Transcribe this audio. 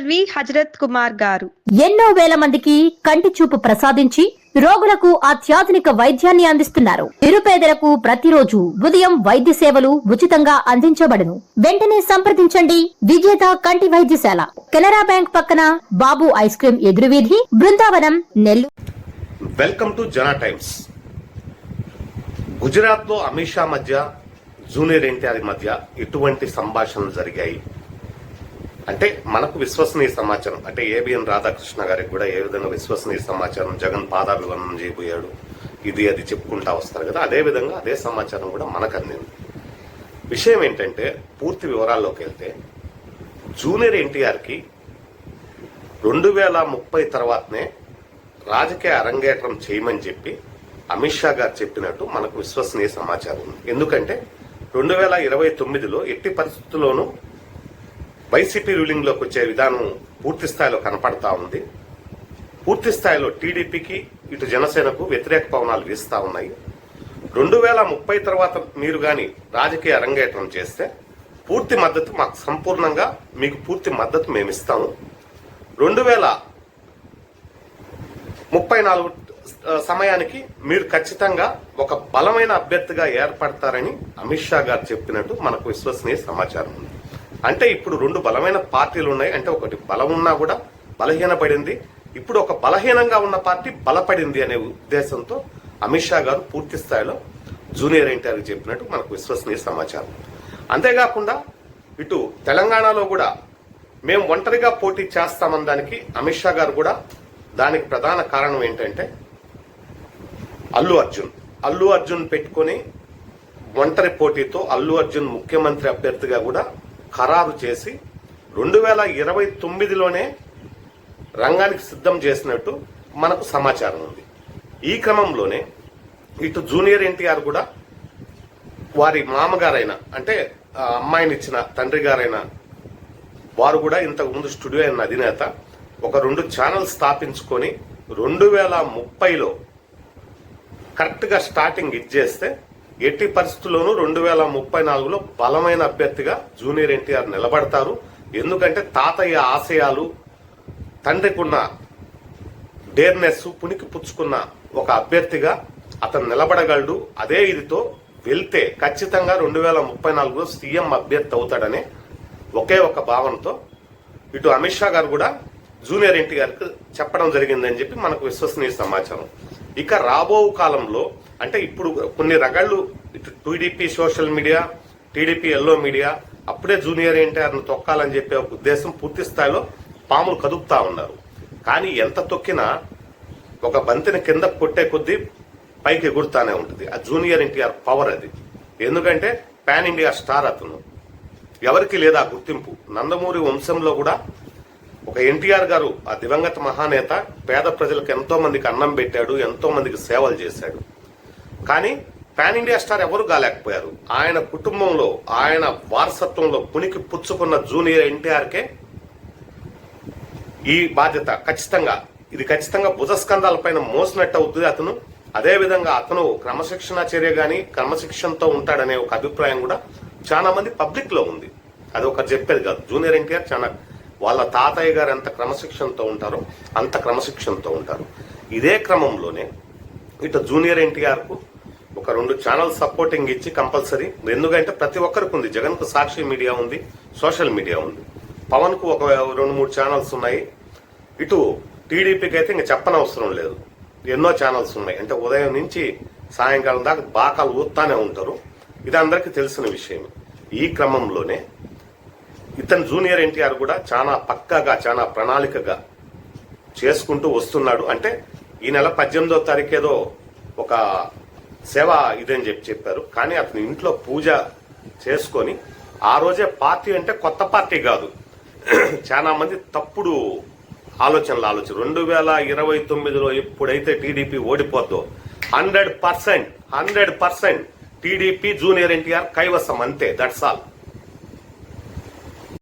LV Hazrat Kumar గారు ఎన్నో వేల మందికి కంటి చూపు ప్రసాదించి రోగులకు అత్యాధునిక వైద్యాన్ని అందిస్తున్నారు. నిరుపేదలకు ప్రతిరోజు ఉదయం వైద్య సేవలు ఉచితంగా అందించబడును. వెంటనే సంప్రదించండి. విజేత కంటి వైద్యశాల, కెనరా బ్యాంక్ పక్కన, బాబు ఐస్ క్రీమ్ ఎదురువీధి, Brindavanam, Nellore. Welcome to Jana Times. Gujarat లో అమిత్ షా మధ్య, జూనియర్ ఎన్టీఆర్ మధ్య ఎటువంటి సంభాషణలు జరిగాయి అంటే మనకు విశ్వసనీయ సమాచారం, అంటే ఏబిఎన్ రాధాకృష్ణ గారికి కూడా ఏ విధంగా విశ్వసనీయ సమాచారం, జగన్ పాదాభివందనం చేయబోయాడు, ఇది అది చెప్పుకుంటా వస్తారు కదా, అదే విధంగా అదే సమాచారం కూడా మనకు అందింది. విషయం ఏంటంటే పూర్తి వివరాల్లోకి వెళ్తే జూనియర్ ఎన్టీఆర్ కి 2030 తర్వాతనే రాజకీయ అరంగేట్రం చేయమని చెప్పి అమిత్ షా గారు చెప్పినట్టు మనకు విశ్వసనీయ సమాచారం ఉంది. ఎందుకంటే 2029లో ఎట్టి పరిస్థితుల్లోనూ వైసీపీ రూలింగ్ లోకి వచ్చే విధానం పూర్తి స్థాయిలో కనపడతా ఉంది. పూర్తి స్థాయిలో టీడీపీకి, ఇటు జనసేనకు వ్యతిరేక పవనాలు వీస్తా ఉన్నాయి. 2030 తర్వాత మీరు గాని రాజకీయ అరంగేట్రం చేస్తే పూర్తి మద్దతు మాకు సంపూర్ణంగా, మీకు పూర్తి మద్దతు మేము ఇస్తాము. 2034 సమయానికి మీరు ఖచ్చితంగా ఒక బలమైన అభ్యర్థిగా ఏర్పడతారని అమిత్ షా గారు చెప్పినట్టు మనకు విశ్వసనీయ సమాచారం ఉంది. అంటే ఇప్పుడు రెండు బలమైన పార్టీలు ఉన్నాయి. అంటే ఒకటి బలం ఉన్నా కూడా బలహీనపడింది, ఇప్పుడు ఒక బలహీనంగా ఉన్న పార్టీ బలపడింది అనే ఉద్దేశంతో అమిత్ షా గారు పూర్తి స్థాయిలో జూనియర్ ఎన్టీఆర్ చెప్పినట్టు మనకు విశ్వసనీయ సమాచారం. అంతేకాకుండా ఇటు తెలంగాణలో కూడా మేము ఒంటరిగా పోటీ చేస్తామన్న దానికి అమిత్ షా గారు కూడా, దానికి ప్రధాన కారణం ఏంటంటే అల్లు అర్జున్ పెట్టుకుని ఒంటరి పోటీతో అల్లు అర్జున్ ముఖ్యమంత్రి అభ్యర్థిగా కూడా ఖరారు చేసి 2029లోనే రంగానికి సిద్ధం చేసినట్టు మనకు సమాచారం ఉంది. ఈ క్రమంలోనే ఇటు జూనియర్ ఎన్టీఆర్ కూడా వారి మామగారైన, అంటే అమ్మాయినిచ్చిన తండ్రి గారైన వారు కూడా ఇంతకు ముందు స్టూడియో అయిన అధినేత ఒక 2 ఛానల్ స్థాపించుకొని 2030లో కరెక్ట్ గా స్టార్టింగ్ ఇచ్చేస్తే ఎట్టి పరిస్థితుల్లోనూ 2034లో బలమైన అభ్యర్థిగా జూనియర్ ఎన్టీఆర్ నిలబడతారు. ఎందుకంటే తాతయ్య ఆశయాలు, తండ్రికున్న డేర్నెస్ పునికి పుచ్చుకున్న ఒక అభ్యర్థిగా అతను నిలబడగలడు. అదే ఇదితో వెళ్తే ఖచ్చితంగా 2034లో సీఎం అభ్యర్థి అవుతాడనే ఒకే ఒక భావనతో ఇటు అమిత్ షా గారు కూడా జూనియర్ ఎన్టీఆర్కి చెప్పడం జరిగిందని చెప్పి మనకు విశ్వసనీయ సమాచారం. ఇక రాబో కాలంలో, అంటే ఇప్పుడు కొన్ని రకాలు ఇటు TDP social media, TDP yellow media అప్పుడే జూనియర్ ఎన్టీఆర్ను తొక్కాలని చెప్పే ఒక ఉద్దేశం పూర్తి స్థాయిలో పాములు కదుపుతా ఉన్నారు. కానీ ఎంత తొక్కినా ఒక బంతిని కింద కొట్టే కొద్దీ పైకి ఎగురుతానే ఉంటుంది. ఆ జూనియర్ ఎన్టీఆర్ పవర్ అది. ఎందుకంటే పాన్ ఇండియా స్టార్ అతను, ఎవరికి లేదా గుర్తింపు. నందమూరి వంశంలో కూడా ఒక ఎన్టీఆర్ గారు, ఆ దివంగత మహానేత, పేద ప్రజలకు ఎంతో మందికి అన్నం పెట్టాడు, ఎంతో మందికి సేవలు చేశాడు. కానీ పాన్ ఇండియా స్టార్ ఎవరు కాలేకపోయారు. ఆయన కుటుంబంలో, ఆయన వారసత్వంలో పునికి పుచ్చుకున్న జూనియర్ ఎన్టీఆర్కే ఈ బాధ్యత ఖచ్చితంగా భుజస్కంధాల పైన మోసినట్టు అవుతుంది అతను. అదేవిధంగా అతను క్రమశిక్షణ చర్య గాని క్రమశిక్షణతో ఉంటాడనే ఒక అభిప్రాయం కూడా చాలా మంది పబ్లిక్ లో ఉంది. అది ఒక చెప్పేది కాదు. జూనియర్ ఎన్టీఆర్ చాలా, వాళ్ళ తాతయ్య గారు ఎంత క్రమశిక్షణతో ఉంటారో అంత క్రమశిక్షణతో ఉంటారు. ఇదే క్రమంలోనే ఇటు జూనియర్ ఎన్టీఆర్ కు ఒక 2 ఛానల్ సపోర్టింగ్ ఇచ్చి కంపల్సరీ, ఎందుకంటే ప్రతి ఒక్కరికి ఉంది. జగన్ కు సాక్షి మీడియా ఉంది, సోషల్ మీడియా ఉంది, పవన్ కు ఒక 2-3 ఛానల్స్ ఉన్నాయి, ఇటు టీడీపీకి అయితే ఇంకా చెప్పనవసరం లేదు, ఎన్నో ఛానల్స్ ఉన్నాయి. అంటే ఉదయం నుంచి సాయంకాలం దాకా బాకాలు ఊతానే ఉంటారు. ఇది అందరికీ తెలిసిన విషయం. ఈ క్రమంలోనే ఇతను జూనియర్ ఎన్టీఆర్ కూడా చాలా పక్కాగా, చాలా ప్రణాళికగా చేసుకుంటూ వస్తున్నాడు. అంటే ఈ నెల 18వ తారీఖు ఏదో ఒక సేవ ఇదని చెప్పారు. కానీ అతని ఇంట్లో పూజ చేసుకొని ఆ రోజే పార్టీ, అంటే కొత్త పార్టీ కాదు, చాలా మంది తప్పుడు ఆలోచనలు 2029లో ఎప్పుడైతే టీడీపీ ఓడిపోద్దో 100% టీడీపీ జూనియర్ ఎన్టీఆర్ కైవసం, అంతే, దట్స్ ఆల్.